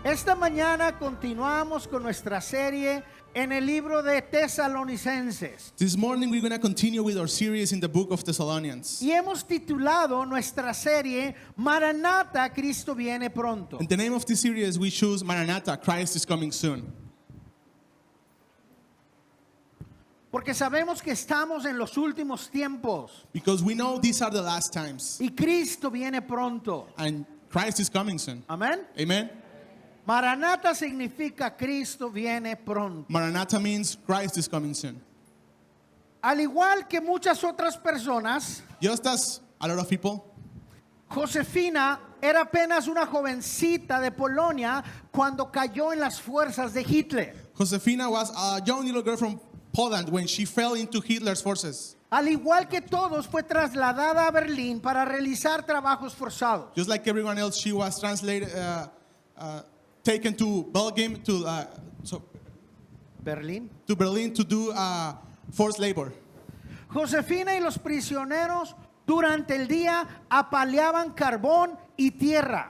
Esta mañana continuamos con nuestra serie en el libro de Tesalonicenses. This morning we're going to continue with our series in the book of Thessalonians. Y hemos titulado nuestra serie Maranata, Cristo viene pronto. And the name of this series we choose Maranatha, Christ is coming soon. Porque sabemos que estamos en los últimos tiempos Because we know these are the last times. y Cristo viene pronto. And Christ is coming soon. Amén. Amen? Maranata significa Cristo viene pronto. Maranatha means Christ is coming soon. Al igual que muchas otras personas, Just as a lot of people, Josefina era apenas una jovencita de Polonia cuando cayó en las fuerzas de Hitler. Josefina was a young little girl from Poland when she fell into Hitler's forces. Al igual que todos, fue trasladada a Berlín para realizar trabajos forzados. Just like everyone else, she was taken to Belgium, Berlín. to Berlin to do forced labor. Josefina y los prisioneros durante el día apaleaban carbón y tierra.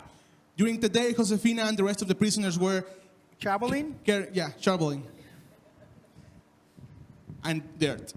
During the day, Josefina and the rest of the prisoners were Shoveling. shoveling and dirt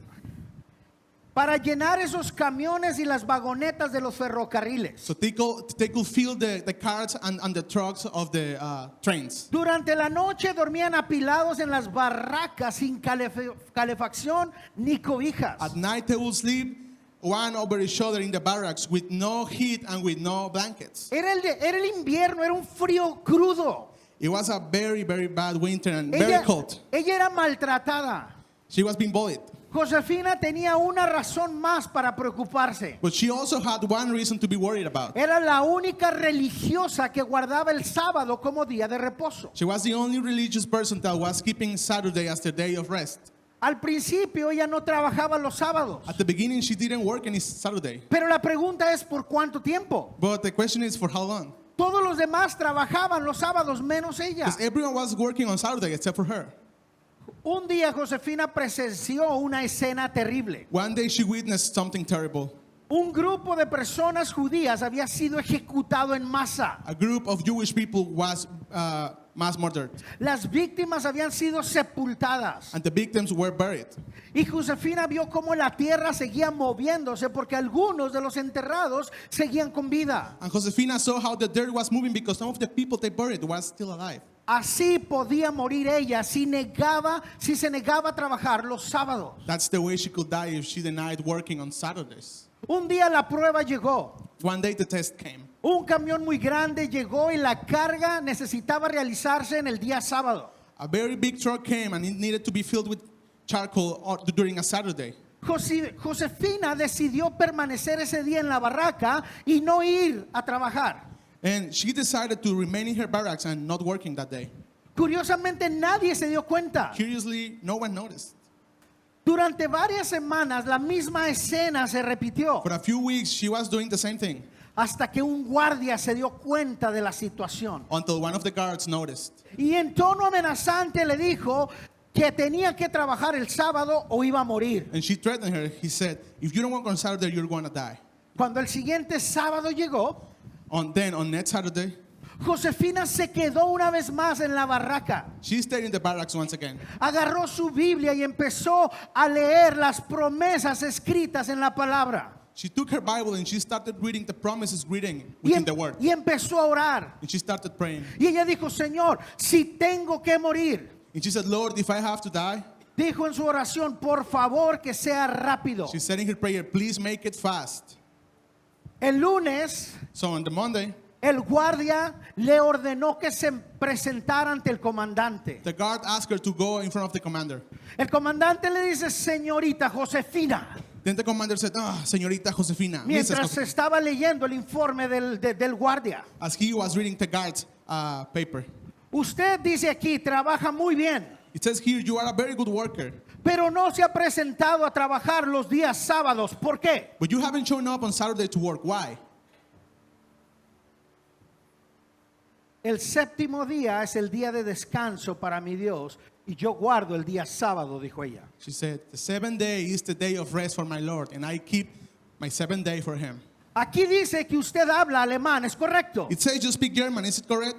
Para llenar esos camiones y las vagonetas de los ferrocarriles. so they could fill the carts and the trucks of the trains. Durante la noche dormían apilados en las barracas sin calefacción ni cobijas. At night they would sleep one over each other in the barracks with no heat and with no blankets. Era el invierno, era un frío crudo. It was a very, very bad winter and very cold. Ella era maltratada. She was being bullied. Josefina tenía una razón más para preocuparse. But she also had one reason to be worried about. Era la única religiosa que guardaba el sábado como día de reposo. She was the only religious person that was keeping Saturday as the day of rest. Al principio ella no trabajaba los sábados. At the beginning, she didn't work any Saturday. Pero la pregunta es ¿por cuánto tiempo? But the question is, for how long? Todos los demás trabajaban los sábados menos ella. Because everyone was working on Saturday except for her. Un día Josefina presenció una escena terrible. One day she witnessed something terrible. Un grupo de personas judías había sido ejecutado en masa. A group of Jewish people was mass murdered. Las víctimas habían sido sepultadas. And the victims were buried. Y Josefina vio cómo la tierra seguía moviéndose porque algunos de los enterrados seguían con vida. And Josefina saw how the dirt was moving because some of the people they buried were still alive. Así podía morir ella si se negaba a trabajar los sábados. That's the way she could die if she denied working on Saturdays. Un día la prueba llegó. One day the test came. Un camión muy grande llegó y la carga necesitaba realizarse en el día sábado. A very big truck came and it needed to be filled with charcoal during a Saturday. Josefina decidió permanecer ese día en la barraca y no ir a trabajar. And she decided to remain in her barracks and not working that day. Curiosamente nadie se dio cuenta. Curiously, no one noticed. Durante varias semanas la misma escena se repitió For a few weeks, she was doing the same thing hasta que un guardia se dio cuenta de la situación until one of the guards noticed. y en tono amenazante le dijo que tenía que trabajar el sábado o iba a morir. And she threatened her. He said, if you don't work on Saturday, you're going to die. Cuando el siguiente sábado llegó, On next Saturday, Josefina se quedó una vez más en la barraca. she stayed in the barracks once again. Agarró su Biblia y empezó a leer las promesas escritas en la palabra. She took her Bible and she started reading the promises written Y, within the word. y empezó a orar. And she started praying. Y ella dijo, Señor, si tengo que morir, And she said, Lord, if I have to die, dijo en su oración, por favor que sea rápido. she said in her prayer, please make it fast. El lunes, So on the Monday, el guardia le ordenó que se presentara ante el comandante. the guard asked her to go in front of the commander. El comandante le dice, señorita Josefina, Then the commander said, señorita Josefina, mientras se estaba leyendo el informe del guardia. as he was reading the guard's paper. Usted dice aquí, trabaja muy bien, It says here, you are a very good worker, pero no se ha presentado a trabajar los días sábados. ¿Por qué? but you haven't shown up on Saturday to work. Why? El séptimo día es el día de descanso para mi Dios y yo guardo el día sábado, dijo ella. She said, the seventh day is the day of rest for my Lord, and I keep my seventh day for him. Aquí dice que usted habla alemán, ¿es correcto? It says you speak German, is it correct?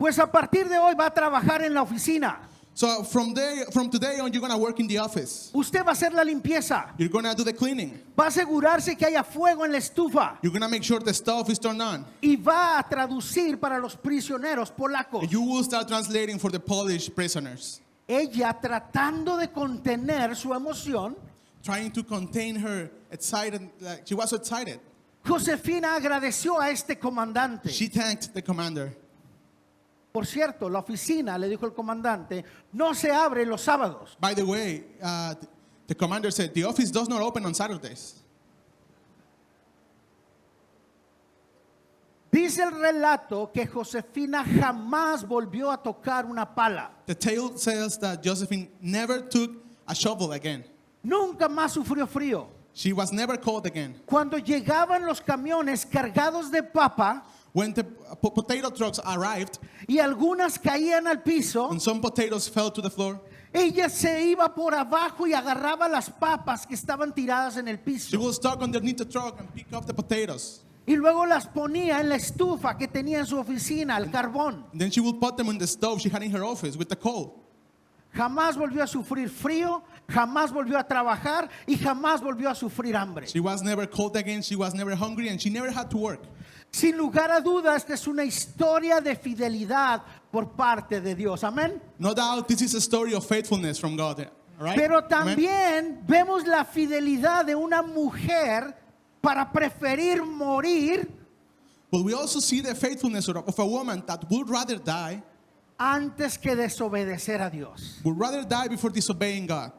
Pues a partir de hoy va a trabajar en la oficina. So from today on, you're going to work in the office. Usted va a hacer la limpieza. You're going to do the cleaning. Va a asegurarse que haya fuego en la estufa. You're going to make sure the stove is turned on. Y va a traducir para los prisioneros polacos. And you will start translating for the Polish prisoners. Ella, tratando de contener su emoción, Trying to contain her excited, like she was excited. Josefina agradeció a este comandante. She thanked the commander. Por cierto, la oficina, le dijo el comandante, no se abre los sábados. By the way, the commander said the office does not open on Saturdays. Dice el relato que Josefina jamás volvió a tocar una pala. The tale says that Josephine never took a shovel again. Nunca más sufrió frío. She was never cold again. Cuando llegaban los camiones cargados de papa When the potato trucks arrived y algunas caían al piso, and some potatoes fell to the floor, ella se iba por abajo y agarraba las papas que estaban tiradas en el she piso. will stalk underneath the truck and pick up the potatoes. Y luego las ponía en la estufa que tenía en su oficina, el carbón. And then she will put them in the stove she had in her office with the coal. Jamás volvió a sufrir frío, jamás volvió a trabajar y jamás volvió a sufrir hambre. She was never cold again, she was never hungry, and she never had to work. Sin lugar a dudas, esta es una historia de fidelidad por parte de Dios. Amén. No doubt this is a story of faithfulness from God. All right? Pero Amen? también vemos la fidelidad de una mujer para preferir morir But we also see the faithfulness of a woman that would rather die, antes que desobedecer a Dios. would rather die before disobeying God.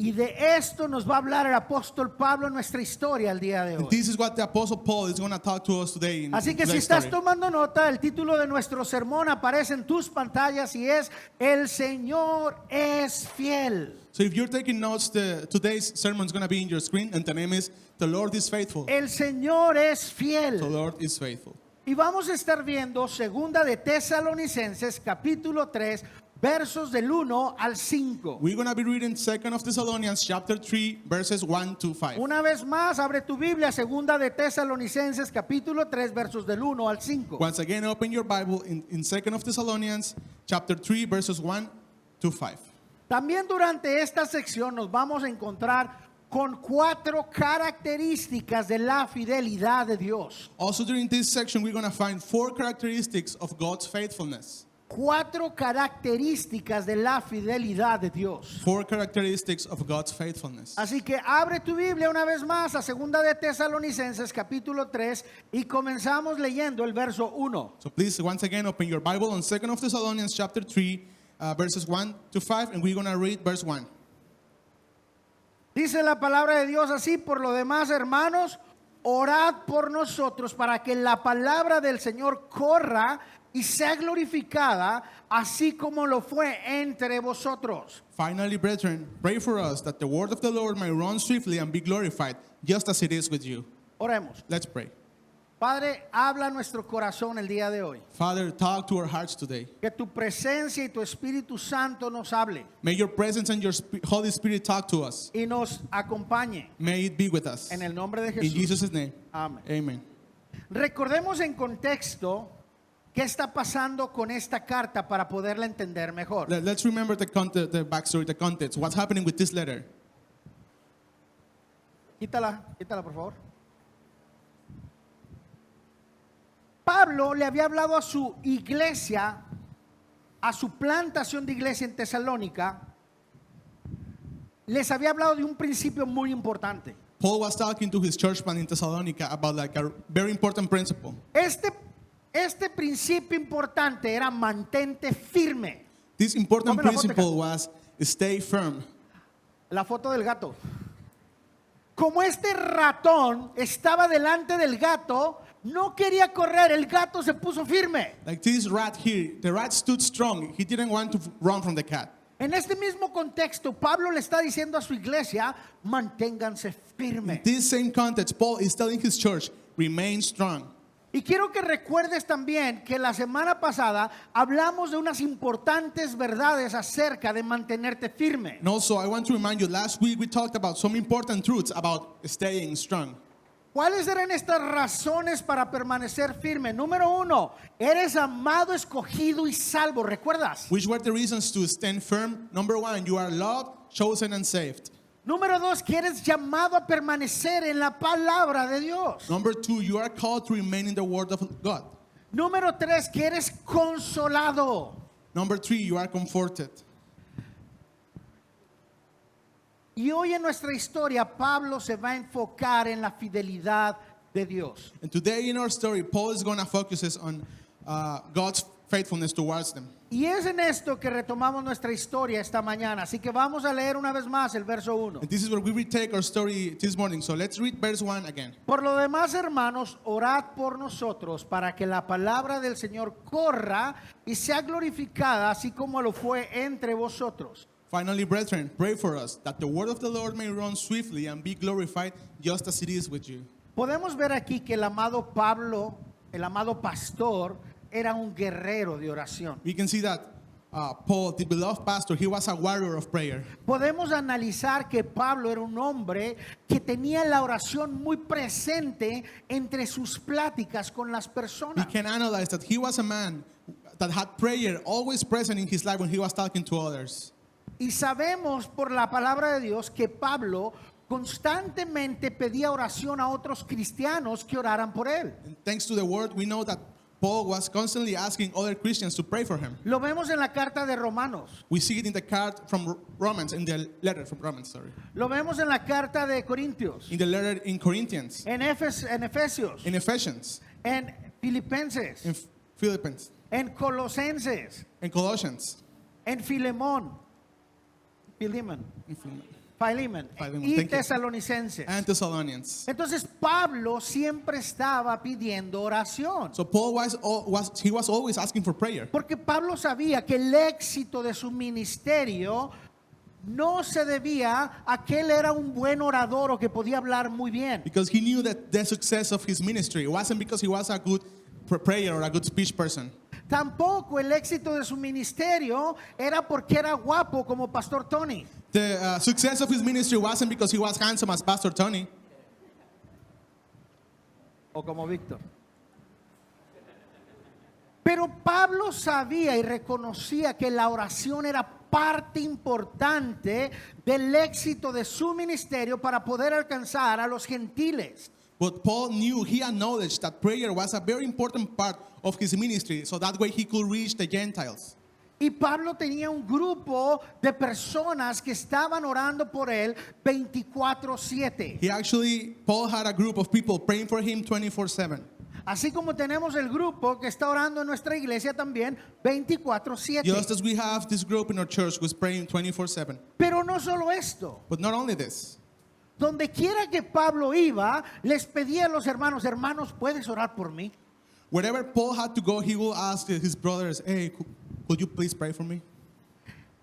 Y de esto nos va a hablar el apóstol Pablo en nuestra historia el día de And hoy. this is what the Apostle Paul is going to talk to us today in Así que si today's estás story. tomando nota, el título de nuestro sermón aparece en tus pantallas y es El Señor es fiel. So if you're taking notes, today's sermon is going to be in your screen, and the name is The Lord is Faithful. El Señor es The fiel. Lord is faithful. Y vamos a estar viendo segunda de Tesalonicenses capítulo 3 versos del 1 al 5. We're going to be reading 2nd of Thessalonians chapter 3 verses 1 to 5. Una vez más, abre tu Biblia, segunda de Tesalonicenses capítulo 3 versos del 1 al 5. Once again, open your Bible in 2nd of Thessalonians chapter 3 verses 1 to 5. También durante esta sección nos vamos a encontrar con 4 características de la fidelidad de Dios. Also during this section, we're going to find 4 characteristics of God's faithfulness. 4 características de la fidelidad de Dios. 4 characteristics of God's faithfulness. Así que abre tu Biblia una vez más a segunda de Tesalonicenses capítulo 3 y comenzamos leyendo el verso 1. So please, once again, open your Bible on 2nd of Thessalonians chapter 3 verses 1 to 5, and we're going to read verse 1. Dice la palabra de Dios así: por lo demás, hermanos, orad por nosotros para que la palabra del Señor corra y sea glorificada, así como lo fue entre vosotros. Finally, brethren, pray for us that the word of the Lord may run swiftly and be glorified, just as it is with you. Oremos. Let's pray. Padre, habla a nuestro corazón el día de hoy. Father, talk to our hearts today. Que tu presencia y tu Espíritu Santo nos hable May your presence and your Holy Spirit talk to us. y nos acompañe. May it be with us. En el nombre de In Jesús. Jesus' name, Amén. amen. Recordemos en contexto qué está pasando con esta carta para poderla entender mejor. Let's remember the backstory, the context. What's happening with this letter? Quítala por favor. Pablo le había hablado a su iglesia, a su plantación de iglesia en Tesalónica, les había hablado de un principio muy importante. Paul was talking to his church plant in Thessalonica about like a very important principle. Este principio importante era mantente firme. This important Ponme la foto principle was stay firm. La foto del gato. Como este ratón estaba delante del gato, no quería correr, el gato se puso firme. Like this rat here, the rat stood strong. He didn't want to run from the cat. En este mismo contexto, Pablo le está diciendo a su iglesia, manténganse In firmes. this same context, Paul is telling his church, remain strong. Y quiero que recuerdes también que la semana pasada hablamos de unas importantes verdades acerca de mantenerte firme. And also, I want to remind you, last week we talked about some important truths about staying strong. ¿Cuáles eran estas razones para permanecer firme? Número 1, eres amado, escogido y salvo. ¿Recuerdas? Which were the reasons to stand firm? Number 1, you are loved, chosen, and saved. Número 2, que eres llamado a permanecer en la palabra de Dios. Number 2, you are called to remain in the word of God. Número 3, que eres consolado. Number 3, you are comforted. Y hoy en nuestra historia, Pablo se va a enfocar en la fidelidad de Dios. And today in our story, Paul is going to focus on God's faithfulness towards them. Y es en esto que retomamos nuestra historia esta mañana. Así que vamos a leer una vez más el verso 1. And this is where we retake our story this morning. So let's read verse 1 again. Por lo demás, hermanos, orad por nosotros para que la palabra del Señor corra y sea glorificada, así como lo fue entre vosotros. Finally, brethren, pray for us, that the word of the Lord may run swiftly and be glorified just as it is with you. Podemos ver aquí que el amado Pablo, el amado pastor, era un guerrero de oración. We can see that Paul, the beloved pastor, he was a warrior of prayer. Podemos analizar que Pablo era un hombre que tenía la oración muy presente entre sus pláticas con las We personas. can analyze that he was a man that had prayer always present in his life when he was talking to others. Y sabemos por la palabra de Dios que Pablo constantemente pedía oración a otros cristianos que oraran por él. And thanks to the word, we know that Paul was constantly asking other Christians to pray for him. Lo vemos en la carta de Romanos. We see it in the card from Romans, in the letter from Romans, sorry. Lo vemos en la carta de Corintios. In the letter in Corinthians, En Efesios. in Ephesians, En Filipenses. in Philippians, En Colosenses. in Colossians, En Filemón. in Philemon. Philemon, Y thank you. Tesalonicenses. and Thessalonians. Entonces Pablo siempre estaba pidiendo oración. So Paul was always asking for prayer. Porque Pablo sabía que el éxito de su ministerio no se debía a que él era un buen orador o que podía hablar muy bien. Because he knew that the success of his ministry wasn't because he was a good prayer or a good speech person. Tampoco el éxito de su ministerio era porque era guapo como Pastor Tony. The success of his ministry wasn't because he was handsome as Pastor Tony O como Víctor. Pero Pablo sabía y reconocía que la oración era parte importante del éxito de su ministerio para poder alcanzar a los gentiles. But Paul knew, he acknowledged that prayer was a very important part of his ministry, so that way he could reach the Gentiles. Y Pablo tenía un grupo de personas que estaban orando por él 24/7. Paul had a group of people praying for him 24/7. Así como tenemos el grupo que está orando en nuestra iglesia también 24/7. Just as we have this group in our church who's praying 24/7. Pero no solo esto. But not only this. Donde quiera que Pablo iba, les pedía a los hermanos, hermanos, ¿puedes orar por mí? Wherever Paul had to go, he will ask his brothers, hey, could you please pray for me?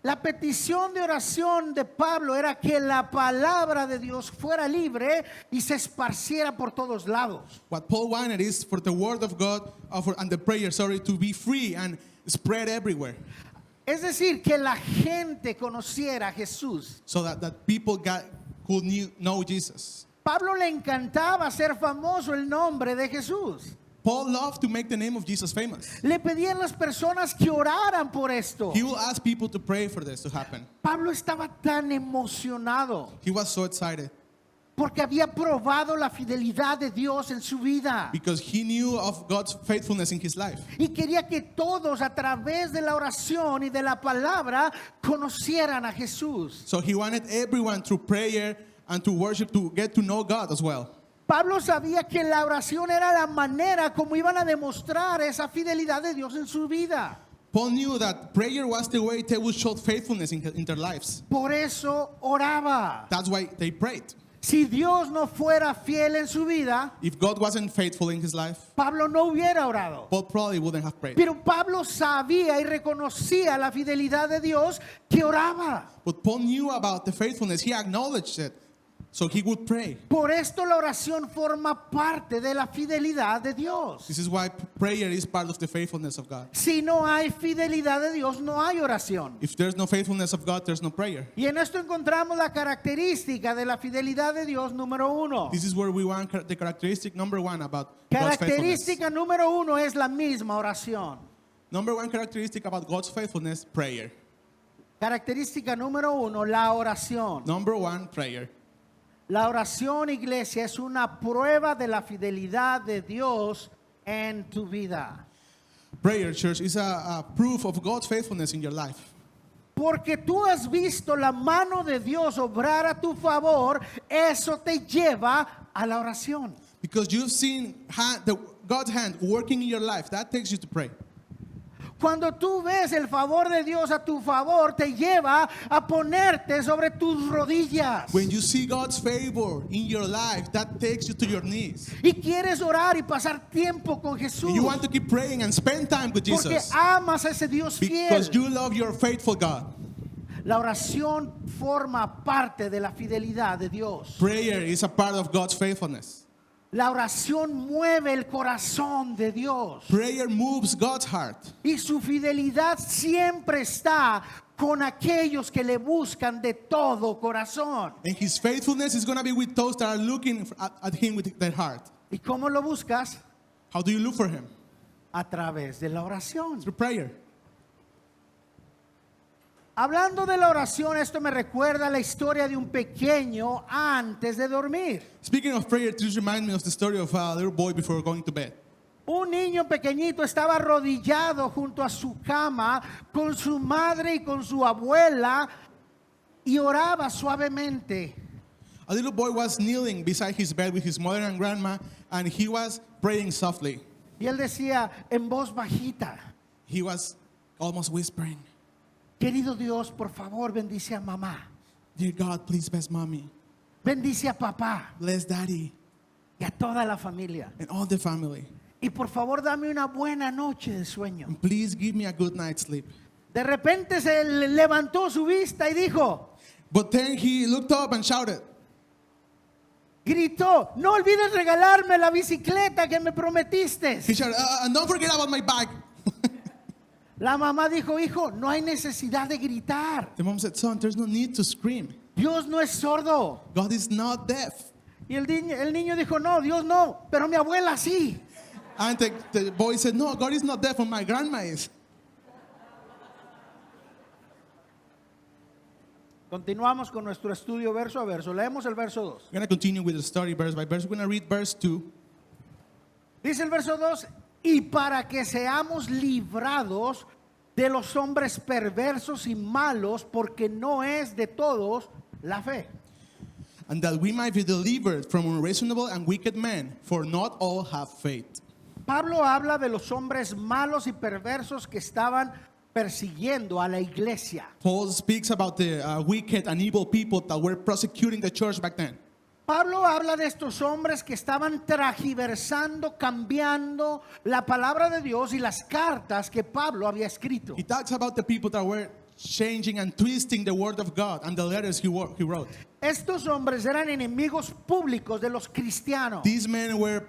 La petición de oración de Pablo era que la palabra de Dios fuera libre y se esparciera por todos lados. What Paul wanted is for the word of God and the prayer, to be free and spread everywhere. Es decir, que la gente conociera a Jesús. So that people could know Jesus. Pablo le encantaba hacer famoso el nombre de Jesús. Paul loved to make the name of Jesus famous. Le pedían a las personas que oraran por esto. He will ask people to pray for this to happen. Pablo estaba tan emocionado He was so excited porque había probado la fidelidad de Dios en su vida. because he knew of God's faithfulness in his life. Y quería que todos a través de la oración y de la palabra conocieran a Jesús. So he wanted everyone through prayer and to worship to get to know God as well. Pablo sabía que la oración era la manera como iban a demostrar esa fidelidad de Dios en su vida. Paul knew that prayer was the way they would show faithfulness in their lives. Por eso oraba. That's why they prayed. Si Dios no fuera fiel en su vida, If God wasn't faithful in his life, Pablo no hubiera orado. Paul probably wouldn't have prayed. Pero Pablo sabía y reconocía la fidelidad de Dios que oraba. But Paul knew about the faithfulness. He acknowledged it. So he would pray. Por esto la oración forma parte de la fidelidad de Dios. This is why prayer is part of the faithfulness of God. Si no hay fidelidad de Dios, no hay oración. If there's no faithfulness of God, there's no prayer. Y en esto encontramos la característica de la fidelidad de Dios número 1. This is where we want the characteristic number one about God's faithfulness. Característica número 1 es la misma oración. Number one characteristic about God's faithfulness, prayer. Característica número 1, la oración. Number one, prayer. La oración, iglesia, es una prueba de la fidelidad de Dios en tu vida. Prayer, church, is a proof of God's faithfulness in your life. Porque tú has visto la mano de Dios obrar a tu favor, eso te lleva a la oración. Because you've seen God's hand working in your life, that takes you to pray. Cuando tú ves el favor de Dios a tu favor, te lleva a ponerte sobre tus rodillas. When you see God's favor in your life, that takes you to your knees. Y quieres orar y pasar tiempo con Jesús. And you want to keep praying and spend time with Porque Jesus. amas a ese Dios Because fiel. you love your faithful God. La oración forma parte de la fidelidad de Dios. Prayer is a part of God's faithfulness. La oración mueve el corazón de Dios. Prayer moves God's heart. Y su fidelidad siempre está con aquellos que le buscan de todo corazón. And his faithfulness is going to be with those that are looking at him with their heart. ¿Y cómo lo buscas? How do you look for him? A través de la oración. Through prayer. Hablando de la oración, esto me recuerda la historia de un pequeño antes de dormir. Speaking of prayer, this reminds me of the story of a little boy before going to bed. Un niño pequeñito estaba arrodillado junto a su cama con su madre y con su abuela y oraba suavemente. A little boy was kneeling beside his bed with his mother and grandma, and he was praying softly. Y él decía en voz bajita: He was almost whispering, querido Dios, por favor, bendice a mamá. "Dear God, please bless mommy, Bendice a papá bless daddy, y a toda la familia. and all the family. Y por favor, dame una buena noche de sueño. And please give me a good night's sleep." De repente se levantó su vista y dijo, But then he looked up and shouted, gritó: no olvides regalarme la bicicleta que me prometiste. he shouted, "And don't forget about my bag." La mamá dijo: hijo, no hay necesidad de gritar. The mom said, "Son, there's no need to scream. Dios no es sordo. God is not deaf." Y el niño dijo: no, Dios no, pero mi abuela sí. And the boy said, "No, God is not deaf, but my grandma is." Continuamos con nuestro estudio verso a verso. Leemos el verso 2. We're going to continue with the story verse by verse. We're going to read verse 2. Dice el verso 2: y para que seamos librados de los hombres perversos y malos, porque no es de todos la fe. And that we might be delivered from unreasonable and wicked men, for not all have faith. Pablo habla de los hombres malos y perversos que estaban persiguiendo a la iglesia. Paul speaks about the wicked and evil people that were prosecuting the church back then. Pablo habla de estos hombres que estaban tergiversando, cambiando la palabra de Dios y las cartas que Pablo había escrito. He talks about the people that were changing and twisting the word of God and the letters he wrote. Estos hombres eran enemigos públicos de los cristianos. These men were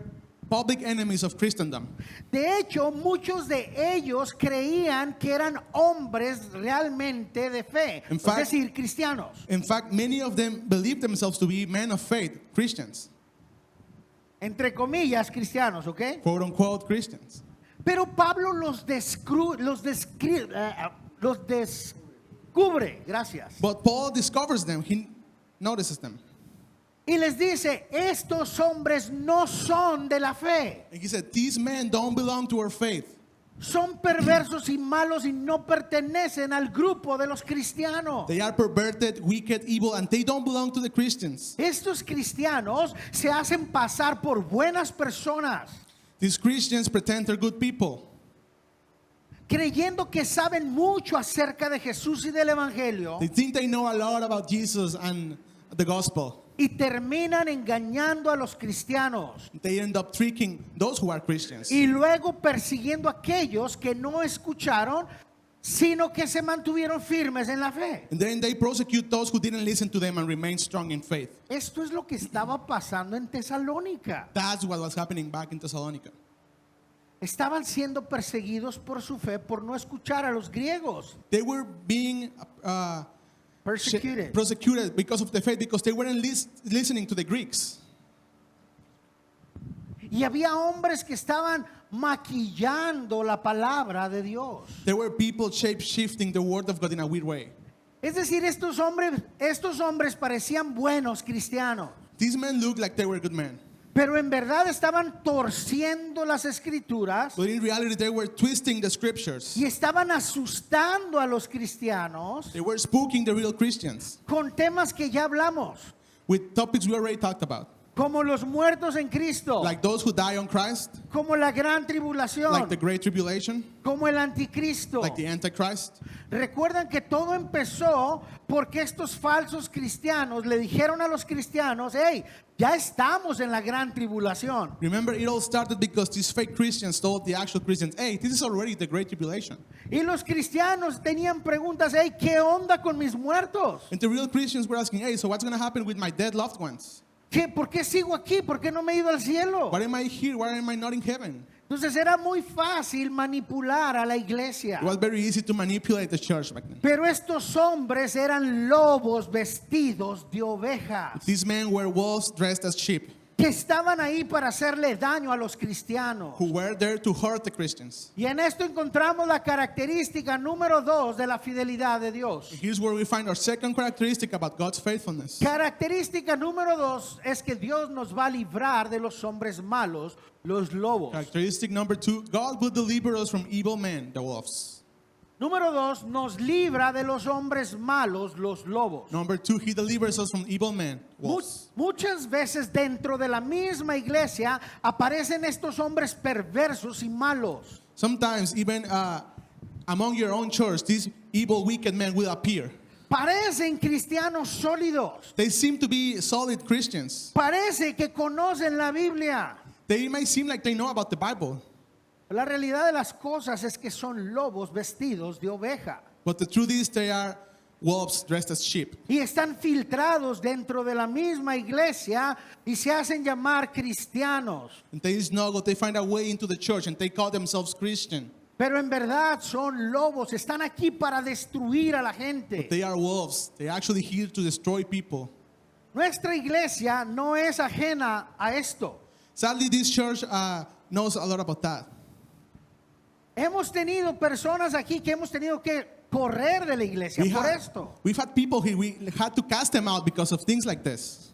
public enemies of Christendom. De hecho, muchos de ellos creían que eran hombres realmente de fe, In es fact- decir, cristianos. In fact, many of them believed themselves to be men of faith, Christians, Entre comillas, cristianos, ¿ok? quote unquote Christians. Pero Pablo los descubre, gracias. But Paul discovers them, he notices them. Y les dice: estos hombres no son de la fe. And he said, "These men don't belong to our faith. Son perversos y malos y no pertenecen al grupo de los cristianos. They are perverted, wicked, evil, and they don't belong to the Christians." Estos cristianos se hacen pasar por buenas personas, These Christians pretend they're good people, creyendo que saben mucho acerca de Jesús y del Evangelio, they think they know a lot about Jesus and the gospel. y terminan engañando a los cristianos They end up tricking those who are Christians. y luego persiguiendo a aquellos que no escucharon sino que se mantuvieron firmes en la fe. And then they prosecute those who didn't listen to them and remain strong in faith. Esto es lo que estaba pasando en Tesalónica. That's what was happening back in Thessalonica. Estaban siendo perseguidos por su fe por no escuchar a los griegos. They were being prosecuted because of the faith, because they weren't listening to the Greeks. Y había hombres que estaban maquillando la palabra de Dios. There were people shape-shifting the word of God in a weird way. Es decir, estos hombres parecían buenos cristianos, These men looked like they were good men, pero en verdad estaban torciendo las escrituras but in reality they were twisting the scriptures. y estaban asustando a los cristianos They were spooking the real Christians con temas que ya hablamos, with topics we already talked about, como los muertos en Cristo, like those who die on Christ, como la gran tribulación, like the Great Tribulation, como el anticristo. like the Antichrist. Recuerdan que todo empezó porque estos falsos cristianos le dijeron a los cristianos: hey, ya estamos en la gran tribulación. Remember, it all started because these fake Christians told the actual Christians, hey, this is already the Great Tribulation. Y los cristianos tenían preguntas: hey, ¿qué onda con mis muertos? And the real Christians were asking, hey, so what's going to happen with my dead loved ones? ¿Por qué sigo aquí? ¿Por qué no me he ido al cielo? Why am I here? Why am I not in heaven? Entonces era muy fácil manipular a la iglesia. It was very easy to manipulate the church back then. Pero estos hombres eran lobos vestidos de ovejas, These men were wolves dressed as sheep, que estaban ahí para hacerle daño a los cristianos. who were there to hurt the Christians. Y en esto encontramos la característica número 2 de la fidelidad de Dios. Here's where we find our second characteristic about God's faithfulness. Característica número 2 es que Dios nos va a librar de los hombres malos, los lobos. Characteristic number 2, God will deliver us from evil men, the wolves. Número 2, nos libra de los hombres malos, los lobos. Number 2, He delivers us from evil men, wolves. Muchas veces dentro de la misma iglesia aparecen estos hombres perversos y malos. Sometimes even among your own church, these evil, wicked men will appear. Parecen cristianos sólidos. They seem to be solid Christians. Parece que conocen la Biblia. They might seem like they know about the Bible, La realidad de las cosas es que son lobos vestidos de oveja but the truth is they are wolves dressed as sheep. y están filtrados dentro de la misma iglesia y se hacen llamar cristianos, And they snuggle, they find a way into the church and they call themselves Christian. pero en verdad son lobos, están aquí para destruir a la gente. They are wolves. They're actually here to destroy people. Nuestra iglesia no es ajena a esto. Sadly, this church knows a lot about that. Hemos tenido personas aquí que hemos tenido que correr de la iglesia por esto. We've had people here, we had to cast them out because of things like this.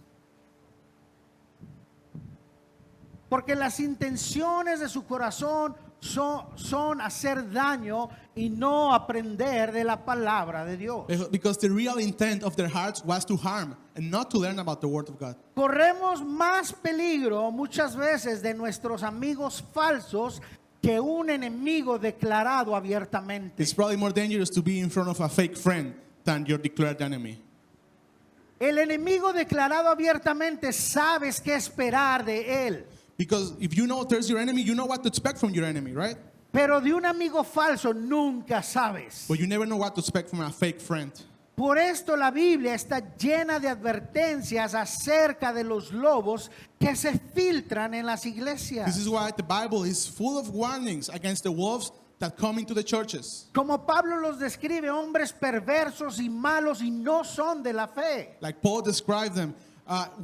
Porque las intenciones de su corazón son hacer daño y no aprender de la palabra de Dios. Because the real intent of their hearts was to harm and not to learn about the Word of God. Corremos más peligro muchas veces de nuestros amigos falsos que un enemigo declarado abiertamente. It's probably more dangerous to be in front of a fake friend than your declared enemy. El enemigo declarado abiertamente, sabes qué esperar de él. Because if you know there's your enemy, you know what to expect from your enemy, right? Pero de un amigo falso nunca sabes. But you never know what to expect from a fake friend. Por esto la Biblia está llena de advertencias acerca de los lobos que se filtran en las iglesias. This is why the Bible is full of warnings against the wolves that come into the churches. Como Pablo los describe, hombres perversos y malos y no son de la fe. Like Paul described them,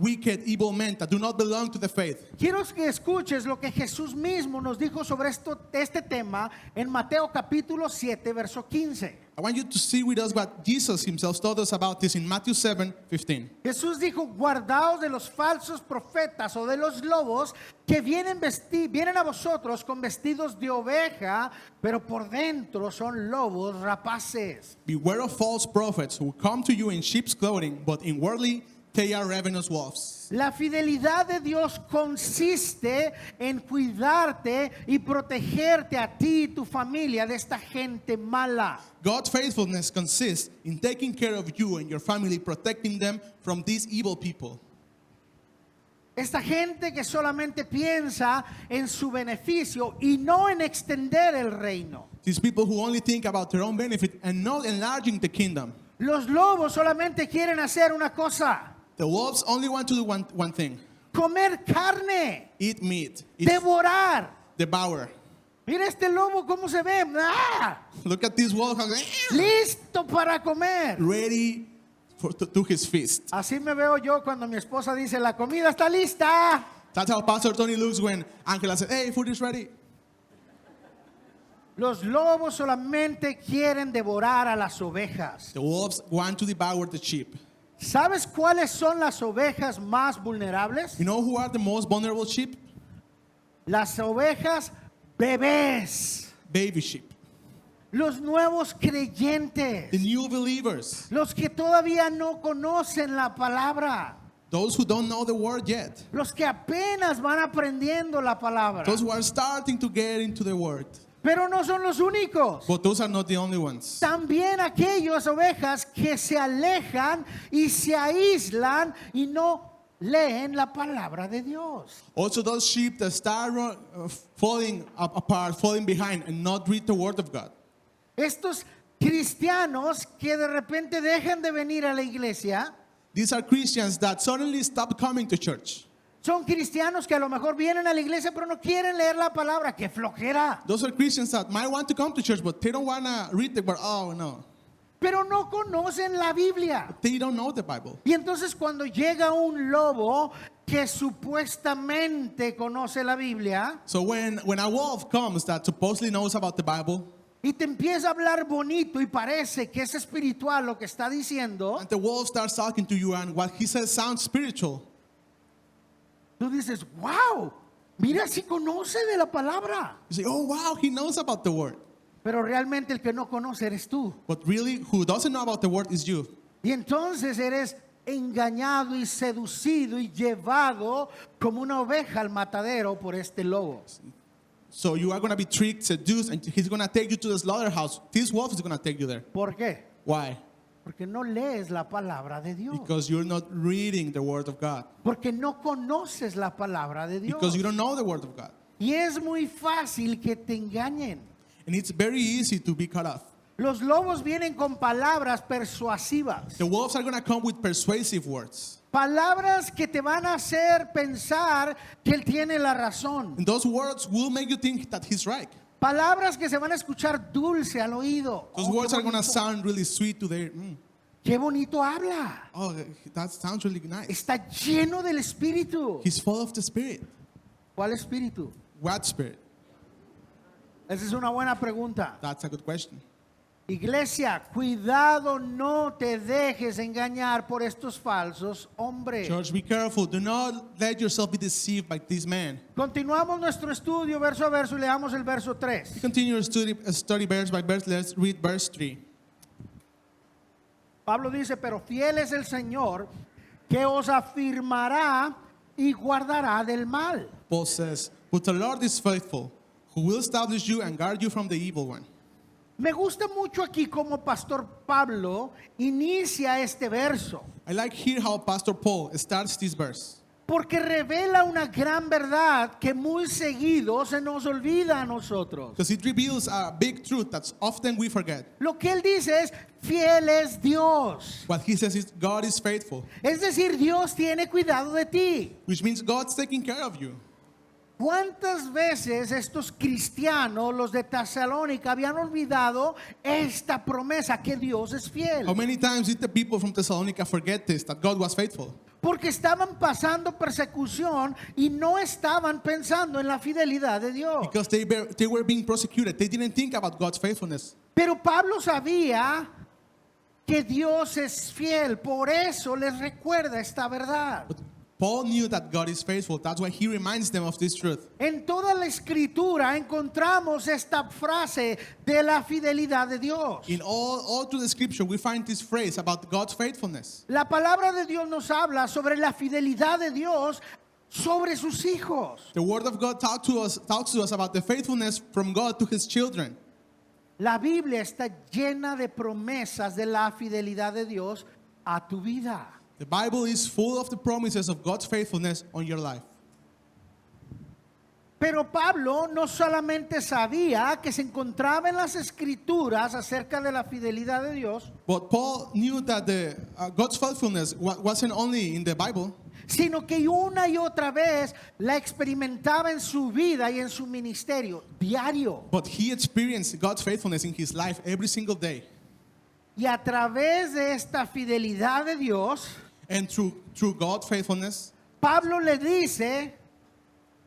wicked, evil men that do not belong to the faith. Quiero que escuches lo que Jesús mismo nos dijo sobre este tema en Mateo capítulo 7, verso 15. I want you to see with us what Jesus himself told us about this in Matthew 7:15. Jesús dijo: guardaos de los falsos profetas o de los lobos que vienen a vosotros con vestidos de oveja, pero por dentro son lobos rapaces. Beware of false prophets who come to you in sheep's clothing, but inwardly they are ravenous wolves. La fidelidad de Dios consiste en cuidarte y protegerte a ti y tu familia de esta gente mala. God's faithfulness consists in taking care of you and your family, protecting them from these evil people. Esta gente que solamente piensa en su beneficio y no en extender el reino. These people who only think about their own benefit and not enlarging the kingdom. Los lobos solamente quieren hacer una cosa: The wolves only want to do one thing. comer carne, Eat meat. devorar. Devour. Mira este lobo cómo se ve. ¡Ah! Look at this wolf. Listo para comer. Ready to do his feast. Así me veo yo cuando mi esposa dice, la comida está lista. That's how Pastor Tony looks when Angela says, hey, food is ready. Los lobos solamente quieren devorar a las ovejas. The wolves want to devour the sheep. ¿Sabes cuáles son las ovejas más vulnerables? You know who are the most vulnerable sheep? Las ovejas bebés. Baby sheep. Los nuevos creyentes. The new believers. Los que todavía no conocen la palabra. Those who don't know the word yet. Los que apenas van aprendiendo la palabra. Those who are starting to get into the word. Pero no son los únicos. But those are not the only ones. También aquellas ovejas que se alejan y se aíslan y no leen la palabra de Dios. Also those sheep that start falling apart, falling behind, and not read the word of God. Estos cristianos que de repente dejan de venir a la iglesia, These are Christians that suddenly stop coming to church. son cristianos que a lo mejor vienen a la iglesia pero no quieren leer la palabra. ¡Qué flojera! Those are Christians that might want to come to church, but they don't want to read the word. Oh, no. Pero no conocen la Biblia. They don't know the Bible. Y entonces cuando llega un lobo que supuestamente conoce la Biblia So when a wolf comes that supposedly knows about the Bible, y te empieza a hablar bonito y parece que es espiritual lo que está diciendo, and the wolf starts talking to you, and what he says sounds spiritual, tú dices, wow, mira si conoce de la palabra. you say, oh, wow, he knows about the word. Pero realmente el que no conoce eres tú. But really, who doesn't know about the word is you. Y entonces eres engañado y seducido y llevado como una oveja al matadero por este lobo. So you are going to be tricked, seduced, and he's going to take you to the slaughterhouse. This wolf is going to take you there. ¿Por qué? Why? Porque no lees la palabra de Dios. Because you're not reading the word of God. Porque no conoces la palabra de Dios. Because you don't know the word of God. Y es muy fácil que te engañen. And it's very easy to be cut off. Los lobos vienen con palabras persuasivas. The wolves are going to come with persuasive words. Palabras que te van a hacer pensar que él tiene la razón. And those words will make you think that he's right. Palabras que se van a escuchar dulce al oído. Those Oh, words qué are going to bonito. sound really sweet to their, Qué bonito habla. oh, that sounds really nice. Está lleno del Espíritu. He's full of the Spirit. ¿Cuál Espíritu? What Spirit? Esa es una buena pregunta. That's a good question. Iglesia, cuidado, no te dejes engañar por estos falsos hombres. Church, be careful. Do not let yourself be deceived by this man. Continuamos nuestro estudio verso a verso y leamos el verso 3. We continue our study verse by verse. Let's read verse 3. Pablo dice, pero fiel es el Señor que os afirmará y guardará del mal. Paul says, but the Lord is faithful, who will establish you and guard you from the evil one. Me gusta mucho aquí como Pastor Pablo inicia este verso, I like here how Pastor Paul starts this verse. porque revela una gran verdad que muy seguido se nos olvida a nosotros. Because it reveals a big truth that often we forget. Lo que él dice es, fiel es Dios. What he says is God is faithful, Es decir, Dios tiene cuidado de ti. which means God's taking care of you. ¿Cuántas veces estos cristianos, los de Tesalónica, habían olvidado esta promesa que Dios es fiel? How many times did the people from Thessalonica forget this, that God was faithful? Porque estaban pasando persecución y no estaban pensando en la fidelidad de Dios. Because they were being persecuted. They didn't think about God's faithfulness. Pero Pablo sabía que Dios es fiel, por eso les recuerda esta verdad. But Paul knew that God is faithful. That's why he reminds them of this truth. En toda la escritura encontramos esta frase de la fidelidad de Dios. In all through the scripture, we find this phrase about God's faithfulness. La palabra de Dios nos habla sobre la fidelidad de Dios sobre sus hijos. The word of God talks to us about the faithfulness from God to his children. La Biblia está llena de promesas de la fidelidad de Dios a tu vida. The Bible is full of the promises of God's faithfulness on your life. Pero Pablo no solamente sabía que se encontraba en las escrituras acerca de la fidelidad de Dios, But Paul knew that God's faithfulness wasn't only in the Bible, sino que una y otra vez la experimentaba en su vida y en su ministerio diario. but he experienced God's faithfulness in his life every single day. Y a través de esta fidelidad de Dios, And through God's faithfulness, Pablo le dice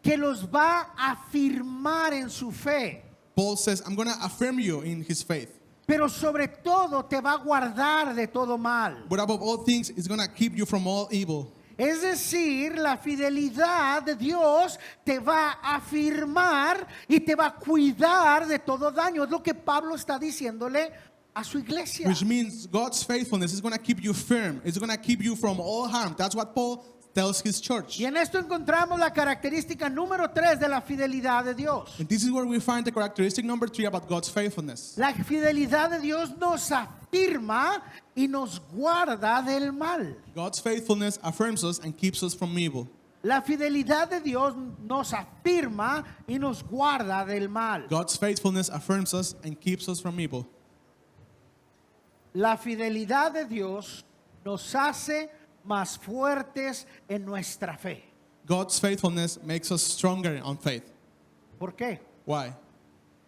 que los va a afirmar en su fe, Paul says, I'm going to affirm you in his faith. pero sobre todo te va a guardar de todo mal. But above all things, it's going to keep you from all evil. Es decir, la fidelidad de Dios te va a afirmar y te va a cuidar de todo daño. Es lo que Pablo está diciéndole a su iglesia. Which means God's faithfulness is going to keep you firm. It's going to keep you from all harm. That's what Paul tells his church. Y en esto encontramos la característica número 3 de la fidelidad de Dios. And this is where we find the characteristic number 3 about God's faithfulness. La fidelidad de Dios nos afirma y nos guarda del mal. God's faithfulness affirms us and keeps us from evil. La fidelidad de Dios nos afirma y nos guarda del mal. God's faithfulness affirms us and keeps us from evil. La fidelidad de Dios nos hace más fuertes en nuestra fe. God's faithfulness makes us stronger on faith. ¿Por qué? Why?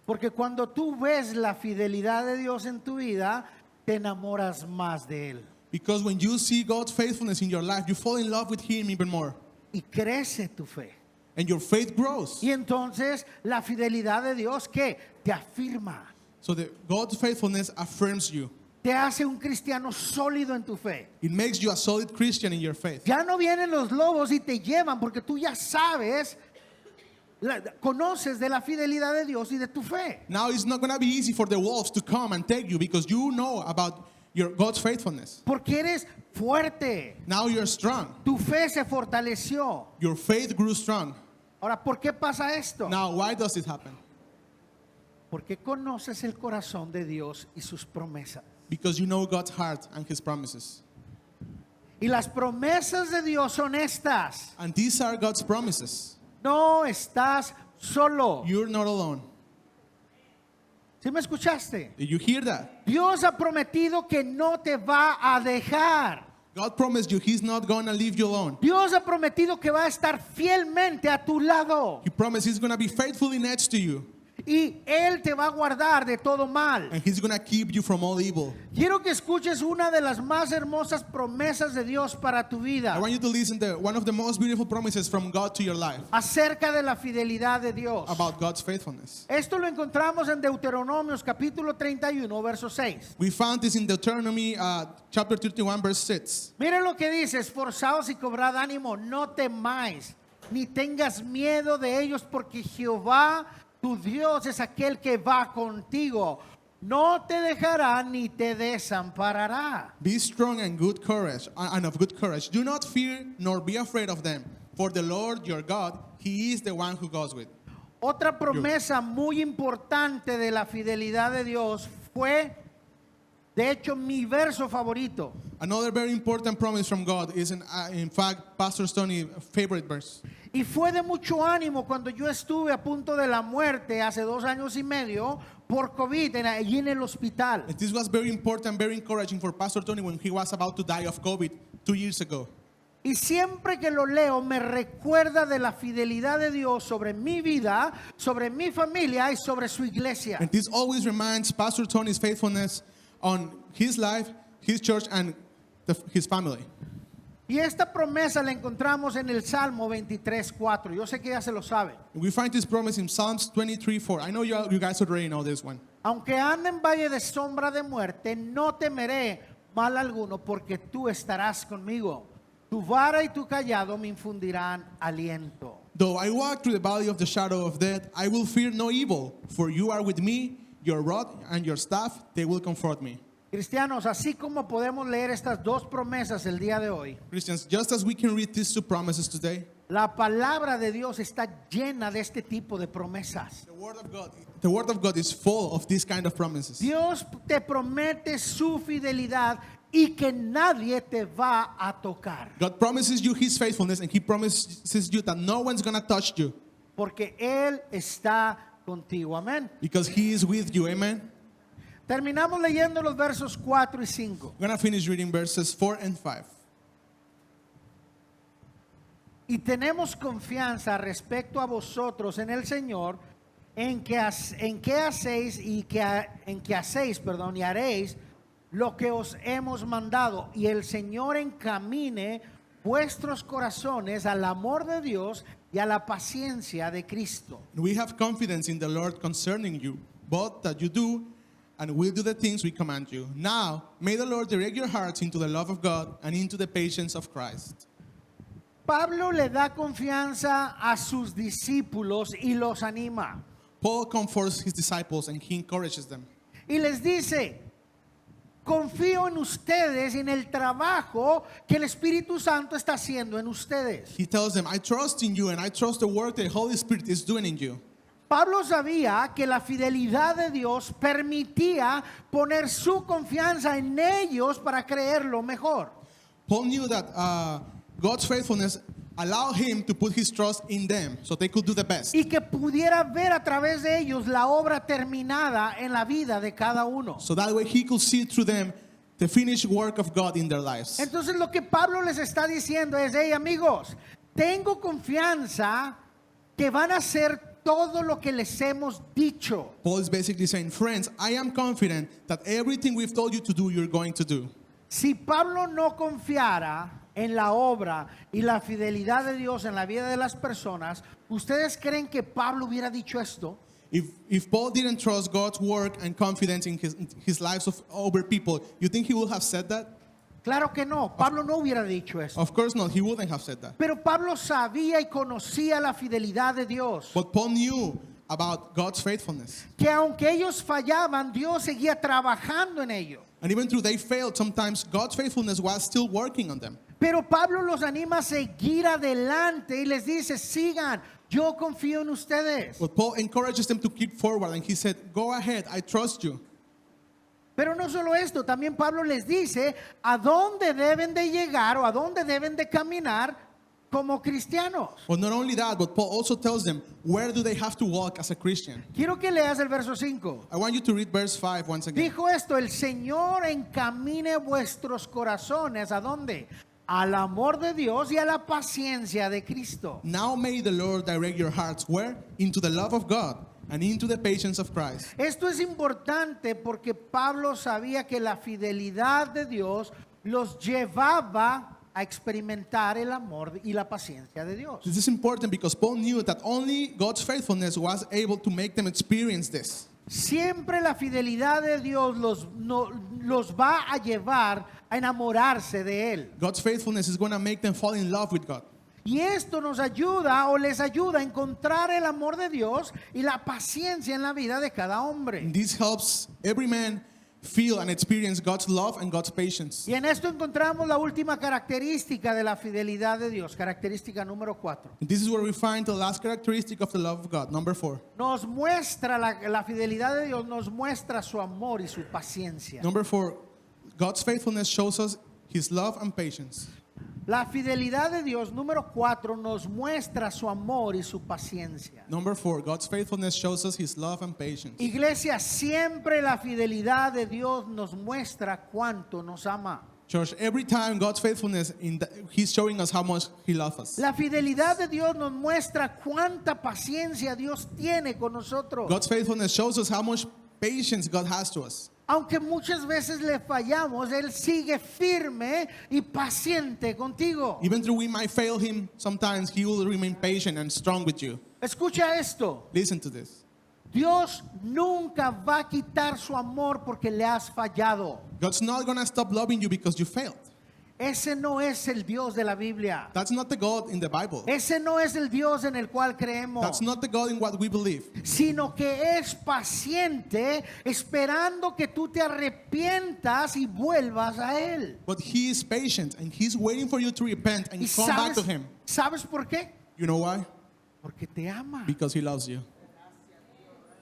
Porque cuando tú ves la fidelidad de Dios en tu vida, te enamoras más de Él. Because when you see God's faithfulness in your life, you fall in love with Him even more. Y crece tu fe. And your faith grows. Y entonces la fidelidad de Dios, ¿qué? Te afirma. So God's faithfulness affirms you. Te hace un cristiano sólido en tu fe. It makes you a solid Christian in your faith. Ya no vienen los lobos y te llevan porque tú ya sabes, conoces de la fidelidad de Dios y de tu fe. Now it's not going to be easy for the wolves to come and take you because you know about your God's faithfulness. Porque eres fuerte. Now you're strong. Tu fe se fortaleció. Your faith grew strong. Ahora, ¿por qué pasa esto? Now, why does this happen? Porque conoces el corazón de Dios y sus promesas. Because you know God's heart and His promises. Y las promesas de Dios son estas. And these are God's promises. No estás solo. You're not alone. ¿Sí me escuchaste? Did you hear that? Dios ha prometido que no te va a dejar. God promised you He's not going to leave you alone. Dios ha prometido que va a estar fielmente a tu lado. He promised He's going to be faithfully next to you. Y Él te va a guardar de todo mal. And He's going to keep you from all evil. Quiero que escuches una de las más hermosas promesas de Dios para tu I vida. want you to listen to one of the most beautiful promises from God to your life Acerca de la fidelidad de Dios. about God's faithfulness. Esto lo encontramos en Deuteronomios capítulo 31, verso 6. We found this in Deuteronomy chapter 31 verse 6. Miren lo que dice: esforzaos y cobrad ánimo, no temáis, ni tengas miedo de ellos, porque Jehová tu Dios es aquel que va contigo. No te dejará ni te desamparará. Be strong and good courage, and of good courage. Do not fear nor be afraid of them, for the Lord your God, He is the one who goes with. Otra promesa muy importante de la fidelidad de Dios fue, de hecho, mi verso favorito. Another very important promise from God is, in fact, Pastor Stoney's favorite verse. Y fue de mucho ánimo cuando yo estuve a punto de la muerte hace 2 años y medio por COVID allí en el hospital. And this was very important, very encouraging for Pastor Tony when he was about to die of COVID 2 years ago. Y siempre que lo leo me recuerda de la fidelidad de Dios sobre mi vida, sobre mi familia y sobre su iglesia. And this always reminds Pastor Tony's faithfulness on his life, his church, and his family. Y esta promesa la encontramos en el Salmo 23:4. Yo sé que ya se lo saben. We find this promise in Psalms 23:4. I know you guys already know this one. Aunque ande en valle de sombra de muerte, no temeré mal alguno, porque tú estarás conmigo. Tu vara y tu callado me infundirán aliento. Though I walk through the valley of the shadow of death, I will fear no evil, for you are with me, your rod and your staff, they will comfort me. Cristianos, así como podemos leer estas dos promesas el día de hoy, Christians, just as we can read these 2 promises today, la palabra de Dios está llena de este tipo de promesas. the word of God is full of these kind of promises. Dios te promete su fidelidad y que nadie te va a tocar. God promises you his faithfulness, and he promises you that no one's going to touch you Porque Él está contigo. Amén. because he is with you. Amen. Terminamos leyendo los versos 4 y 5. We're going to finish reading verses 4 and 5. Y tenemos confianza respecto a vosotros en el Señor, en que hacéis y haréis lo que os hemos mandado. Y el Señor encamine vuestros corazones al amor de Dios y a la paciencia de Cristo. We have confidence in the Lord concerning you, both that you do and will do the things we command you. Now, may the Lord direct your hearts into the love of God and into the patience of Christ. Pablo le da confianza a sus discípulos y los anima. Paul comforts his disciples and he encourages them. Y les dice, confío en ustedes y en el trabajo que el Espíritu Santo está haciendo en ustedes. He tells them, I trust in you and I trust the work the Holy Spirit is doing in you. Pablo sabía que la fidelidad de Dios permitía poner su confianza en ellos para creerlo mejor. Paul knew that God's faithfulness allowed him to put his trust in them so they could do the best. Y que pudiera ver a través de ellos la obra terminada en la vida de cada uno. So that way he could see through them the finished work of God in their lives. Entonces lo que Pablo les está diciendo es, hey amigos, tengo confianza que van a hacer todo lo que les hemos dicho. Paul is basically saying, friends, I am confident that everything we've told you to do, you're going to do. Si Pablo no confiara en la obra y la fidelidad de Dios en la vida de las personas, ¿ustedes creen que Pablo hubiera dicho esto? If Paul didn't trust God's work and confidence in his lives over people, you think he would have said that? Claro que no, Pablo no hubiera dicho eso. Of course not, he wouldn't have said that. Pero Pablo sabía y conocía la fidelidad de Dios. But Paul knew about God's faithfulness. Que aunque ellos fallaban, Dios seguía trabajando en ello. And even though they failed, sometimes God's faithfulness was still working on them. Pero Pablo los anima a seguir adelante y les dice, sigan, yo confío en ustedes. But Paul encourages them to keep forward, and he said, go ahead, I trust you. Pero no solo esto, también Pablo les dice a dónde deben de llegar o a dónde deben de caminar como cristianos. But not only that, but Paul also tells them, where do they have to walk as a Christian? Quiero que leas el verso 5. I want you to read verse 5 once again. Dijo esto, el Señor encamine vuestros corazones, ¿a dónde? Al amor de Dios y a la paciencia de Cristo. Now may the Lord direct your hearts where? Into the love of God and into the patience of Christ. Esto es importante porque Pablo sabía que la fidelidad de Dios los llevaba a experimentar el amor y la paciencia de Dios. This is important because Paul knew that only God's faithfulness was able to make them experience this. Siempre la fidelidad de Dios los va a llevar a enamorarse de Él. God's faithfulness is going to make them fall in love with God. Y esto nos ayuda o les ayuda a encontrar el amor de Dios y la paciencia en la vida de cada hombre. And this helps every man feel and experience God's love and God's patience. Y en esto encontramos la última característica de la fidelidad de Dios, característica número 4. And this is where we find the last characteristic of the love of God, number 4. Nos muestra la fidelidad de Dios, nos muestra su amor y su paciencia. Number 4, God's faithfulness shows us his love and patience. La fidelidad de Dios, número 4, nos muestra su amor y su paciencia. Number 4, God's faithfulness shows us his love and patience. Iglesia, siempre la fidelidad de Dios nos muestra cuánto nos ama. Church, every time God's faithfulness, he's showing us how much he loves us. La fidelidad de Dios nos muestra cuánta paciencia Dios tiene con nosotros. God's faithfulness shows us how much patience God has to us. Aunque muchas veces le fallamos, Él sigue firme y paciente contigo. Even though we might fail him, sometimes he will remain patient and strong with you. Escucha esto. Listen to this. Dios nunca va a quitar su amor porque le has fallado. God's not going to stop loving you because you failed. Ese no es el Dios de la Biblia. That's not the God in the Bible. Ese no es el Dios en el cual creemos. That's not the God in what we believe. Sino que es paciente esperando que tú te arrepientas y vuelvas a Él. But he is patient and he's waiting for you to repent and ¿Y come back to him. sabes por qué? You know why? Porque te ama. Because he loves you.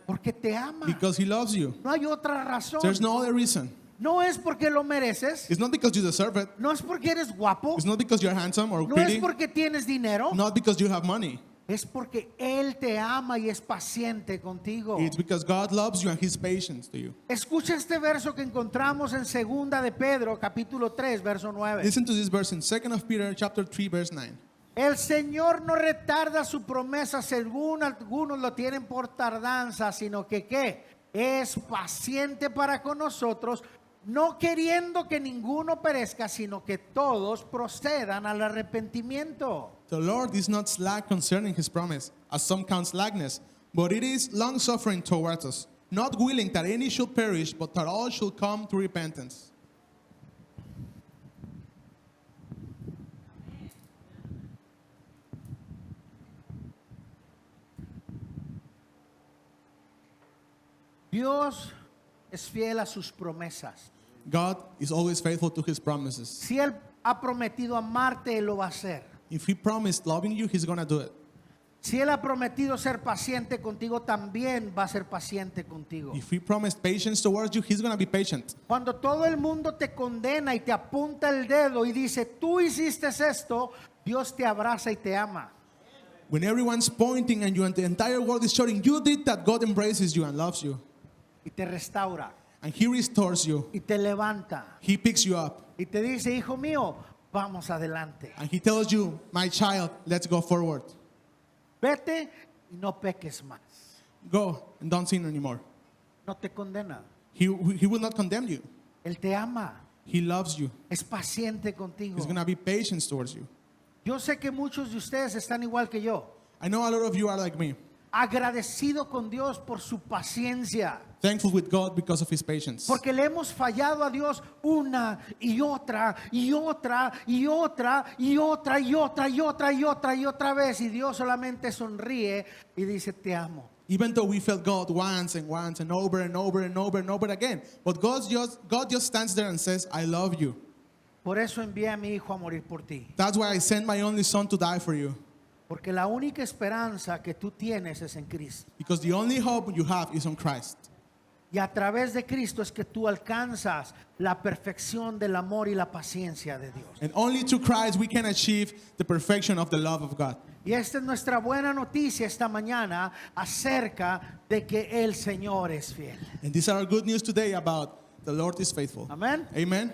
Porque te ama. Because he loves you. No hay otra razón. There's no other reason. No es porque lo mereces, It's not because you deserve it. no es porque eres guapo, It's not because you're handsome or no es pretty. porque tienes dinero, Not because you have money. es porque Él te ama y es paciente contigo. It's because God loves you and He's patient to you. Escucha este verso que encontramos en Segunda de Pedro, capítulo 3, verso 9. Listen to this verse in 2 of Peter chapter 3 verse 9. El Señor no retarda su promesa según algunos lo tienen por tardanza, sino que ¿qué? Es paciente para con nosotros, no queriendo que ninguno perezca, sino que todos procedan al arrepentimiento. The Lord is not slack concerning His promise, as some count slackness, but it is long-suffering towards us, not willing that any should perish, but that all should come to repentance. Dios es fiel a sus promesas. God is always faithful to His promises. Si Él ha prometido amarte, Él lo va a hacer. If He promised loving you, He's going to do it. Si Él ha prometido ser paciente contigo, también va a ser paciente contigo. If He promised patience towards you, He's going to be patient. Cuando todo el mundo te condena y te apunta el dedo y dice, tú hiciste esto, Dios te abraza y te ama. When everyone's pointing and you and the entire world is shouting, you did that, God embraces you and loves you. Y te restaura And He restores you. y te levanta He picks you up. y te dice, hijo mío, vamos adelante. And He tells you, my child, let's go forward. Vete y no peques más. Go and don't sin anymore. No te condena. He will not condemn you. Él te ama. He loves you. Es paciente contigo. He's going to be patient towards you. Yo sé que muchos de ustedes están igual que yo. I know a lot of you are like me, Agradecido con Dios por su paciencia. thankful with God because of His patience. Porque le hemos fallado a Dios una y otra y otra y otra y otra y otra y otra y otra y otra vez. Y Dios solamente sonríe y dice, te amo. Even though we felt God once and once and over and over and over and over again. But God just stands there and says, I love you. Por eso envié a mi hijo a morir por ti. That's why I sent my only son to die for you. Porque la única esperanza que tú tienes es en Cristo. Because the only hope you have is on Christ. Y a través de Cristo es que tú alcanzas la perfección del amor y la paciencia de Dios. And only through Christ we can achieve the perfection of the love of God. Y esta es nuestra buena noticia esta mañana acerca de que el Señor es fiel. And these are our good news today about the Lord is faithful. Amén. Amen.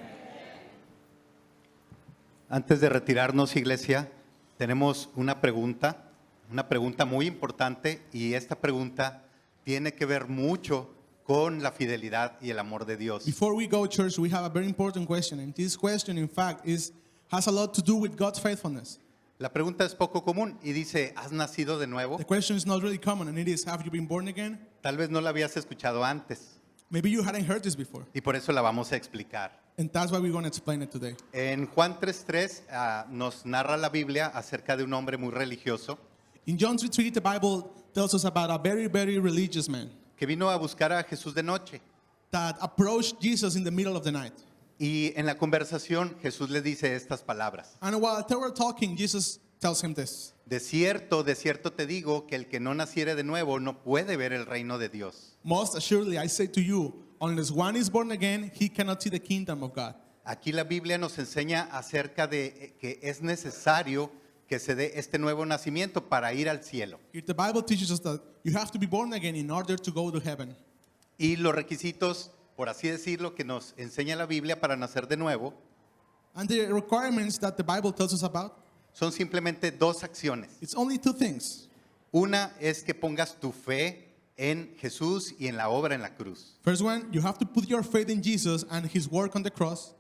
Antes de retirarnos, iglesia, tenemos una pregunta muy importante, y esta pregunta tiene que ver mucho con la fidelidad y el amor de Dios. Before we go, church, we have a very important question. And this question, in fact, has a lot to do with God's faithfulness. La pregunta es poco común y dice, ¿has nacido de nuevo? The question is not really common, and it is, have you been born again? Tal vez no la habías escuchado antes Maybe you hadn't heard this before. y por eso la vamos a explicar. And that's why we're going to explain it today. En Juan 3:3 nos narra la Biblia acerca de un hombre muy religioso In John 3:3, the Bible tells us about a very, very religious man que vino a buscar a Jesús de noche. that approached Jesus in the middle of the night. Y en la conversación Jesús le dice estas palabras. And while they were talking, Jesus tells him this. De cierto te digo que el que no naciere de nuevo no puede ver el reino de Dios. Most assuredly, I say to you, unless one is born again, he cannot see the kingdom of God. Aquí la Biblia nos enseña acerca de que es necesario que se dé este nuevo nacimiento para ir al cielo. Here, the Bible teaches us that you have to be born again in order to go to heaven. Y los requisitos, por así decirlo, que nos enseña la Biblia para nacer de nuevo And the requirements that the Bible tells us about, son simplemente dos acciones. it's only two things. Una es que pongas tu fe en Jesús y en la obra en la cruz. First one, you have to put your faith in Jesus and his work on the cross.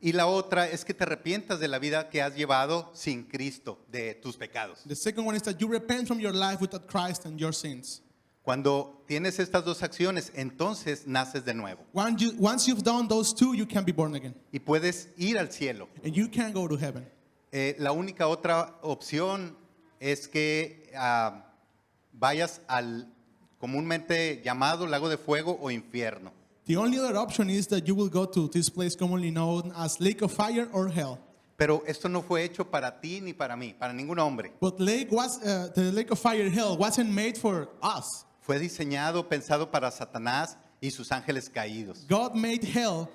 Y la otra es que te arrepientas de la vida que has llevado sin Cristo, de tus pecados. The second one is that you repent from your life without Christ and your sins. Cuando tienes estas dos acciones, entonces naces de nuevo Once you've done those two, you can be born again. y puedes ir al cielo. And you can go to heaven. La única otra opción es que vayas al comúnmente llamado lago de fuego o infierno. The only other option is that you will go to this place commonly known as Lake of Fire or Hell. Pero esto no fue hecho para ti ni para mí, para ningún hombre. But the Lake of Fire, Hell, wasn't made for us. Fue diseñado, pensado para Satanás y sus ángeles caídos. God made hell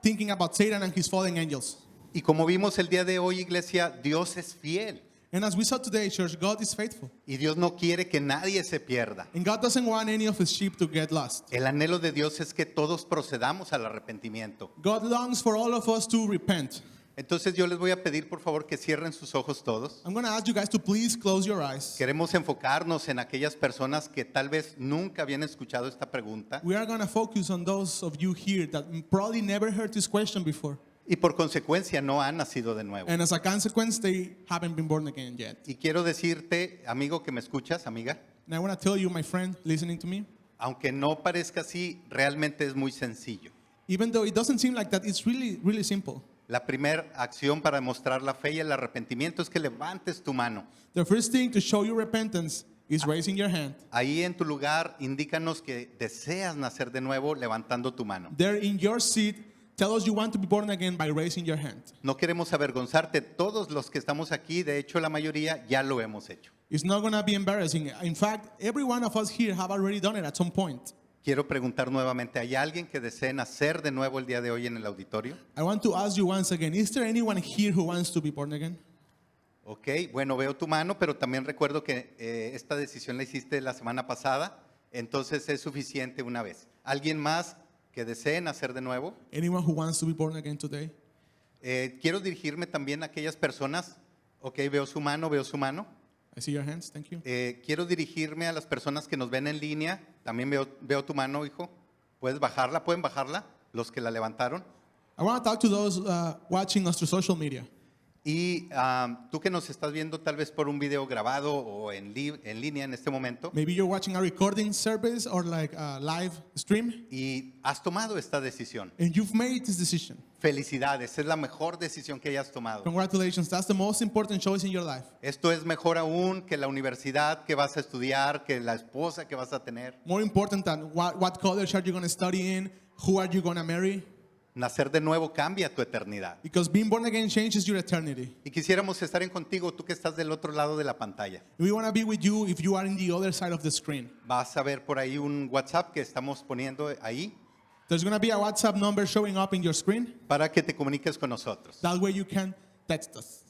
thinking about Satan and his fallen angels. Y como vimos el día de hoy, iglesia, Dios es fiel. And as we saw today, church, God is faithful. Y Dios no quiere que nadie se pierda. And God doesn't want any of his sheep to get lost. El anhelo de Dios es que todos procedamos al arrepentimiento. God longs for all of us to repent. Entonces yo les voy a pedir por favor que cierren sus ojos todos. I'm going to ask you guys to please close your eyes. Queremos enfocarnos en aquellas personas que tal vez nunca habían escuchado esta pregunta We are going to focus on those of you here that probably never heard this question before. y por consecuencia no han nacido de nuevo. And as a consequence, they haven't been born again yet. Y quiero decirte, amigo que me escuchas, amiga, And I want to tell you, my friend, listening to me, aunque no parezca así, realmente es muy sencillo. even though it doesn't seem like that, it's really, really simple. La primera acción para demostrar la fe y el arrepentimiento es que levantes tu mano. The first thing to show your repentance is raising your hand. Ahí en tu lugar, indícanos que deseas nacer de nuevo levantando tu mano. There in your seat, tell us you want to be born again by raising your hand. No queremos avergonzarte, todos los que estamos aquí, de hecho la mayoría ya lo hemos hecho. It's not going to be embarrassing. In fact, every one of us here have already done it at some point. Quiero preguntar nuevamente, ¿hay alguien que desee nacer de nuevo el día de hoy en el auditorio? I want to ask you once again, is there anyone here who wants to be born again? Ok, bueno, veo tu mano, pero también recuerdo que esta decisión la hiciste la semana pasada, entonces es suficiente una vez. ¿Alguien más que desee nacer de nuevo? Anyone who wants to be born again today? Quiero dirigirme también a aquellas personas, ok, veo su mano. I see your hands, thank you. Quiero dirigirme a las personas que nos ven en línea, también veo tu mano, hijo. ¿Pueden bajarla? Los que la levantaron. I want to talk to those watching us through social media. Y tú que nos estás viendo tal vez por un video grabado o en línea en este momento Maybe you're watching a recording service or like a live stream, y has tomado esta decisión. and you've made this decision. Felicidades, es la mejor decisión que hayas tomado. Congratulations, that's the most important choice in your life. Esto es mejor aún que la universidad que vas a estudiar, que la esposa que vas a tener. More important than what college are you going to study in, who are you going to marry? Nacer de nuevo cambia tu eternidad. Because being born again changes your eternity. Y quisiéramos estar en contigo, tú que estás del otro lado de la pantalla. We want to be with you if you are in the other side of the screen. Vas a ver por ahí un WhatsApp que estamos poniendo ahí There's going to be a WhatsApp number showing up in your screen. para que te comuniques con nosotros. That way you can text us.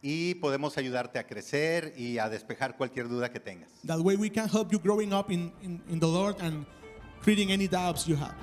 Y podemos ayudarte a crecer y a despejar cualquier duda que tengas. That way we can help you growing up in the Lord and creating any doubts you have.